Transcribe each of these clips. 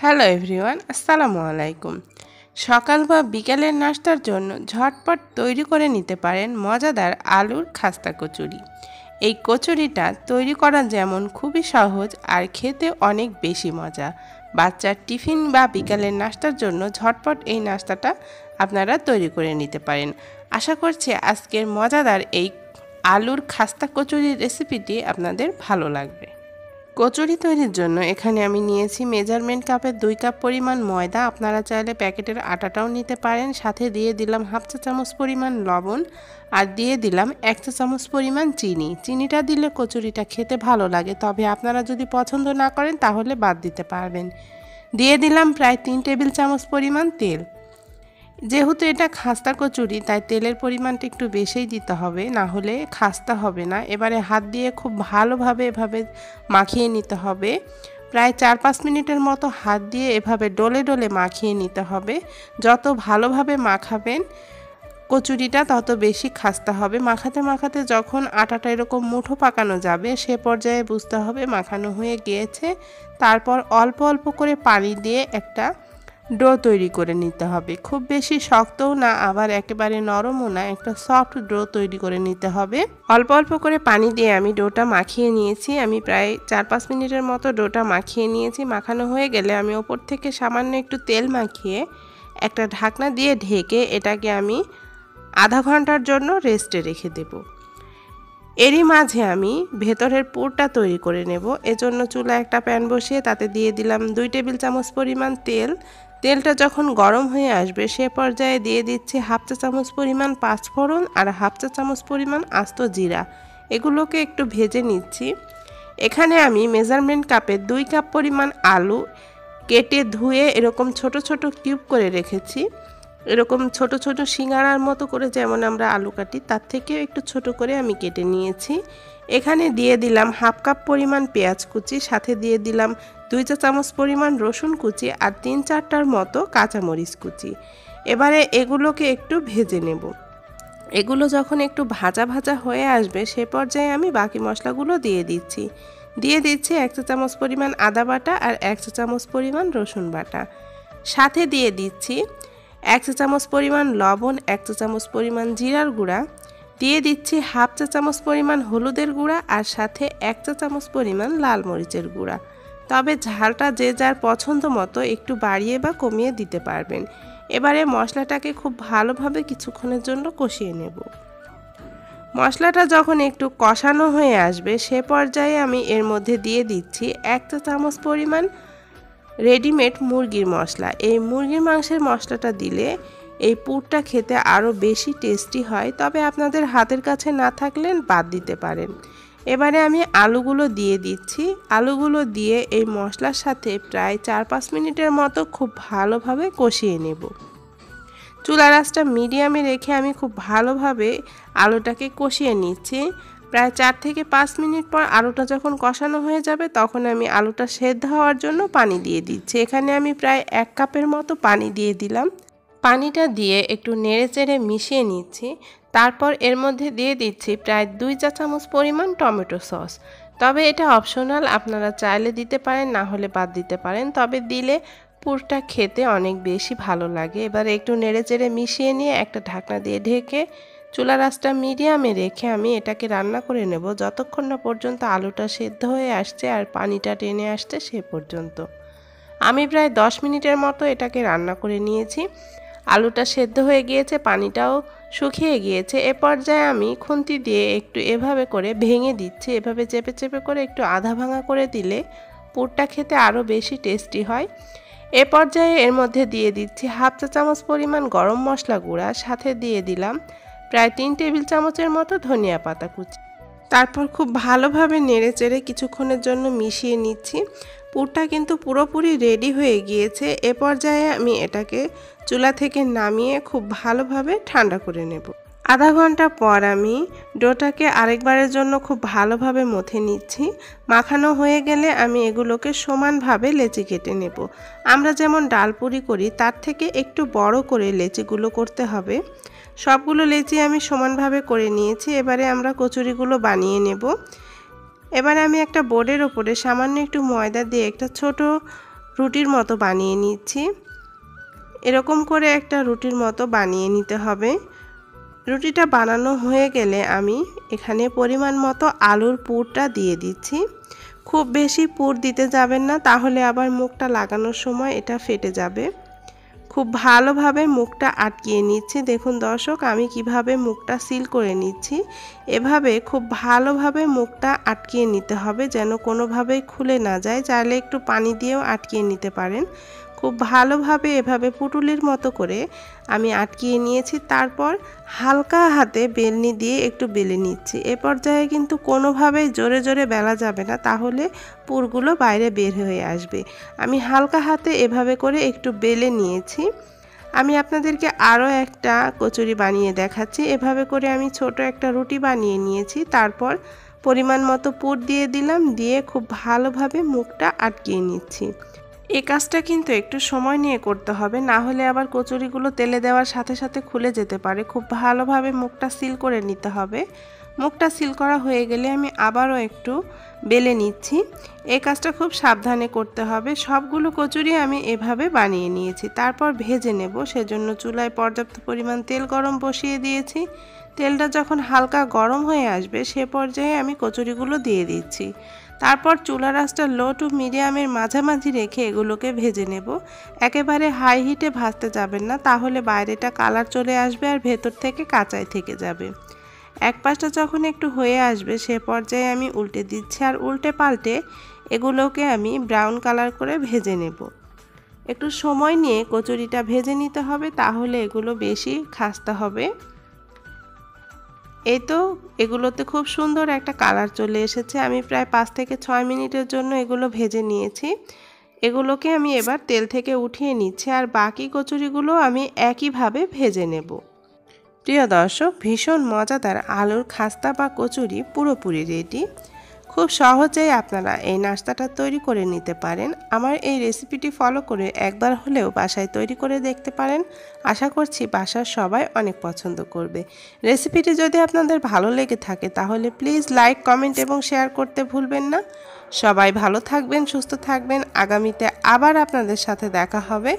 Hello everyone, আসসালামু আলাইকুম। সকাল বা বিকেলের নাস্তার জন্য ঝটপট তৈরি করে নিতে পারেন মজাদার আলুর খাস্তা কচুরি। এই কচুরিটা তৈরি করা যেমন খুবই সহজ আর খেতে অনেক বেশি মজা। বাচ্চার টিফিন বা বিকেলের নাস্তার জন্য ঝটপট এই নাস্তাটা আপনারা তৈরি করে নিতে পারেন। আশা করছি আজকের মজাদার এই আলুর খাস্তা কচুরির রেসিপিটি আপনাদের ভালো লাগবে। কচুরি তৈরির জন্য এখানে আমি নিয়েছি মেজারমেন্ট কাপের 2 কাপ পরিমাণ ময়দা। আপনারা চাইলে প্যাকেটের আটাটাও নিতে পারেন। সাথে দিয়ে দিলাম হাফ চা চামচ পরিমাণ লবণ আর দিয়ে দিলাম 1 চা চামচ পরিমাণ চিনি। চিনিটা দিলে কচুরিটা খেতে ভালো লাগে, তবে আপনারা যদি পছন্দ না করেন তাহলে বাদ দিতে পারবেন। দিয়ে দিলাম প্রায় 3 টেবিল চামচ পরিমাণ তেল। যেহেতু এটা খাস্তা কচুরি তাই তেলের পরিমাণটা একটু বেশিই দিতে হবে, না হলে খাস্তা হবে না। এবারে হাত দিয়ে খুব ভালোভাবে এভাবে মাখিয়ে নিতে হবে। প্রায় 4-5 মিনিটের মতো হাত দিয়ে এভাবে ডলে ডলে মাখিয়ে নিতে হবে। যত ভালোভাবে মাখাবেন কচুরিটা তত বেশি খাস্তা হবে। মাখাতে মাখাতে যখন আটাটা এরকম মুঠো পাকানো যাবে সে পর্যায়ে বুঝতে হবে মাখানো হয়ে গিয়েছে। তারপর অল্প অল্প করে পানি দিয়ে একটা ডো তৈরি করে নিতে হবে। খুব বেশি শক্তও না আবার একেবারে নরমও না, একটা সফট ডো তৈরি করে নিতে হবে। অল্প অল্প করে পানি দিয়ে আমি ডোটা মাখিয়ে নিয়েছি। আমি প্রায় 4-5 মিনিটের মতো ডোটা মাখিয়ে নিয়েছি। মাখানো হয়ে গেলে আমি ওপর থেকে সামান্য একটু তেল মাখিয়ে একটা ঢাকনা দিয়ে ঢেকে এটাকে আমি আধা ঘন্টার জন্য রেস্টে রেখে দেব। এরই মাঝে আমি ভেতরের পুরটা তৈরি করে নেব। এজন্য চুলায় একটা প্যান বসিয়ে তাতে দিয়ে দিলাম 2 টেবিল চামচ পরিমাণ তেল। তেলটা যখন গরম হয়ে আসবে সে পর্যায়ে দিয়ে দিচ্ছি হাফ চা চামচ পরিমাণ পাঁচফোড়ন আর হাফ চা চামচ পরিমাণ আস্ত জিরা। এগুলোকে একটু ভেজে নিচ্ছি। এখানে আমি মেজারমেন্ট কাপে 2 কাপ পরিমাণ আলু কেটে ধুয়ে এরকম ছোট ছোট কিউব করে রেখেছি। এরকম ছোট ছোট সিঙ্গারার মতো করে যেমন আমরা আলু কাটি তার থেকেও একটু ছোট করে আমি কেটে নিয়েছি। এখানে দিয়ে দিলাম হাফ কাপ পরিমাণ পেঁয়াজ কুচি, সাথে দিয়ে দিলাম 2 চা চামচ পরিমাণ রসুন কুচি আর 3-4টার মতো কাঁচামরিচ কুচি। এবারে এগুলোকে একটু ভেজে নেব। এগুলো যখন একটু ভাজা ভাজা হয়ে আসবে সে পর্যায়ে আমি বাকি মশলাগুলো দিয়ে দিচ্ছি। 1 চা চামচ পরিমাণ আদা বাটা আর 1 চা চামচ পরিমাণ রসুন বাটা। সাথে দিয়ে দিচ্ছি 1 চা চামচ পরিমাণ লবণ, 1 চা চামচ পরিমাণ জিরার গুঁড়া, দিয়ে দিচ্ছি হাফ চা চামচ পরিমাণ হলুদের গুঁড়া আর সাথে 1 চা চামচ পরিমাণ লাল মরিচের গুঁড়া। তবে ঝালটা যে যার পছন্দ মতো একটু বাড়িয়ে বা কমিয়ে দিতে পারবেন। এবারে মশলাটাকে খুব ভালোভাবে কিছুক্ষণের জন্য কষিয়ে নেব। মশলাটা যখন একটু কষানো হয়ে আসবে সে পর্যায়ে আমি এর মধ্যে দিয়ে দিচ্ছি 1 চা চামচ পরিমাণ রেডিমেড মুরগির মশলা। এই মুরগির মাংসের মশলাটা দিলে এই পুরটা খেতে আরও বেশি টেস্টি হয়, তবে আপনাদের হাতের কাছে না থাকলে বাদ দিতে পারেন। এবারে আমি আলুগুলো দিয়ে দিচ্ছি। আলুগুলো দিয়ে এই মশলার সাথে প্রায় 4-5 মিনিটের মতো খুব ভালোভাবে কষিয়ে নেব। চুলার আঁচটা মিডিয়ামে রেখে আমি খুব ভালোভাবে আলুটাকে কষিয়ে নিচ্ছি। প্রায় 4 থেকে 5 মিনিট পর আলুটা যখন কষানো হয়ে যাবে তখন আমি আলুটা সেদ্ধ হওয়ার জন্য পানি দিয়ে দিচ্ছি। এখানে আমি প্রায় 1 কাপের মতো পানি দিয়ে দিলাম। পানিটা দিয়ে একটু নেড়েচেড়ে মিশিয়ে নিচ্ছি। তারপর এর মধ্যে দিয়ে দিচ্ছি প্রায় 2 চা চামচ পরিমাণ টমেটো সস। তবে এটা অপশনাল, আপনারা চাইলে দিতে পারেন, না হলে বাদ দিতে পারেন, তবে দিলে পুরটা খেতে অনেক বেশি ভালো লাগে। এবার একটু নেড়েচেড়ে মিশিয়ে নিয়ে একটা ঢাকনা দিয়ে ঢেকে চুলার আঁচটা মিডিয়ামে রেখে আমি এটাকে রান্না করে নেব যতক্ষণ না পর্যন্ত আলুটা সেদ্ধ হয়ে আসছে আর পানিটা টেনে আসছে সে পর্যন্ত। আমি প্রায় 10 মিনিটের মতো এটাকে রান্না করে নিয়েছি। আলুটা সেদ্ধ হয়ে গিয়েছে, পানিটাও শুকিয়ে গিয়েছে। এ পর্যায়ে আমি খুন্তি দিয়ে একটু এভাবে করে ভেঙে দিচ্ছি। এভাবে চেপে চেপে করে একটু আধা ভাঙা করে দিলে পুরটা খেতে আরও বেশি টেস্টি হয়। এ পর্যায়ে এর মধ্যে দিয়ে দিচ্ছি হাফ চা চামচ পরিমাণ গরম মশলা গুঁড়া, সাথে দিয়ে দিলাম প্রায় 3 টেবিল চামচের মতো ধনিয়া পাতা কুচি। তারপর খুব ভালোভাবে নেড়েচেড়ে কিছুক্ষণের জন্য মিশিয়ে নিচ্ছি। পুরটা কিন্তু পুরোপুরি রেডি হয়ে গিয়েছে। এ পর্যায়ে আমি এটাকে চুলা থেকে নামিয়ে খুব ভালোভাবে ঠান্ডা করে নেব। আধা ঘন্টা পর আমি ডোটাকে আরেকবারের জন্য খুব ভালোভাবে মথে নিচ্ছি। মাখানো হয়ে গেলে আমি এগুলোকে সমানভাবে লেচি কেটে নেব। আমরা যেমন ডালপুরি করি তার থেকে একটু বড় করে লেচিগুলো করতে হবে। সবগুলো লেচি আমি সমানভাবে করে নিয়েছি। এবারে আমরা কচুরিগুলো বানিয়ে নেব। এবারে আমি একটা বোর্ডের ওপরে সামান্য একটু ময়দা দিয়ে একটা ছোট রুটির মতো বানিয়ে নিচ্ছি। এরকম করে একটা রুটির মতো বানিয়ে নিতে হবে। রুটিটা বানানো হয়ে গেলে আমি এখানে পরিমাণ মতো আলুর পুরটা দিয়ে দিচ্ছি। খুব বেশি পুর দিতে যাবেন না, তাহলে আবার মুখটা লাগানোর সময় এটা ফেটে যাবে। খুব ভালোভাবে মুখটা আটকিয়ে নিচ্ছি। দেখুন দর্শক, আমি কিভাবে মুখটা সিল করে নিচ্ছি। এভাবে খুব ভালোভাবে মুখটা আটকিয়ে নিতে হবে, যেন কোনোভাবেই খুলে না যায়। চাইলে একটু পানি দিয়েও আটকিয়ে নিতে পারেন। খুব ভালোভাবে এভাবে পুটুলির মতো করে আমি আটকিয়ে নিয়েছি। তারপর হালকা হাতে বেলনি দিয়ে একটু বেলে নিচ্ছি। এ পর্যায়ে কিন্তু কোনোভাবেই জোরে জোরে বেলা যাবে না, তাহলে পুরগুলো বাইরে বের হয়ে আসবে। আমি হালকা হাতে এভাবে করে একটু বেলে নিয়েছি। আমি আপনাদেরকে আরও একটা কচুরি বানিয়ে দেখাচ্ছি। এভাবে করে আমি ছোট একটা রুটি বানিয়ে নিয়েছি। তারপর পরিমাণ মতো পুর দিয়ে দিলাম, দিয়ে খুব ভালোভাবে মুখটা আটকিয়ে নিচ্ছি। এই কাজটা কিন্তু একটু সময় নিয়ে করতে হবে, না হলে আবার কচুরিগুলো তেলে দেওয়ার সাথে সাথে খুলে যেতে পারে। খুব ভালোভাবে মুখটা সিল করে নিতে হবে। মুখটা সিল করা হয়ে গেলে আমি আবারও একটু বেলে নিচ্ছি। এই কাজটা খুব সাবধানে করতে হবে। সবগুলো কচুরি আমি এভাবে বানিয়ে নিয়েছি। তারপর ভেজে নেব, সেজন্য চুলায় পর্যাপ্ত পরিমাণ তেল গরম বসিয়ে দিয়েছি। তেলটা যখন হালকা গরম হয়ে আসবে সে পর্যায়ে আমি কচুরিগুলো দিয়ে দিচ্ছি। তারপর চুলার আঁচটা লো টু মিডিয়ামের মাঝামাঝি রেখে এগুলোকে ভেজে নেব। একেবারে হাই হিটে ভাজতে যাবেন না, তাহলে বাইরেটা কালার চলে আসবে আর ভেতর থেকে কাঁচাই থেকে যাবে। এক পাশটা যখন একটু হয়ে আসবে সে পর্যায়ে আমি উল্টে দিচ্ছি, আর উল্টে পাল্টে এগুলোকে আমি ব্রাউন কালার করে ভেজে নেব। একটু সময় নিয়ে কচুরিটা ভেজে নিতে হবে, তাহলে এগুলো বেশি খাস্তা হবে। এই তো এগুলোতে খুব সুন্দর একটা কালার চলে এসেছে। আমি প্রায় 5 থেকে 6 মিনিটের জন্য এগুলো ভেজে নিয়েছি। এগুলোকে আমি এবার তেল থেকে উঠিয়ে নিচ্ছি, আর বাকি কচুরিগুলো আমি একইভাবে ভেজে নেব। প্রিয় দর্শক, ভীষণ মজাদার আলুর খাস্তা বা কচুরি পুরোপুরি রেডি। খুব সহজেই আপনারা এই নাস্তাটা তৈরি করে নিতে পারেন। আমার এই রেসিপিটি ফলো করে একবার হলেও বাসায় তৈরি করে দেখতে পারেন। আশা করছি বাসার সবাই অনেক পছন্দ করবে। রেসিপিটি যদি আপনাদের ভালো লেগে থাকে তাহলে প্লিজ লাইক, কমেন্ট এবং শেয়ার করতে ভুলবেন না। সবাই ভালো থাকবেন, সুস্থ থাকবেন। আগামীতে আবার আপনাদের সাথে দেখা হবে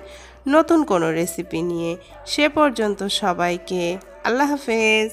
নতুন কোনো রেসিপি নিয়ে। সে পর্যন্ত সবাইকে আল্লাহ হাফেজ।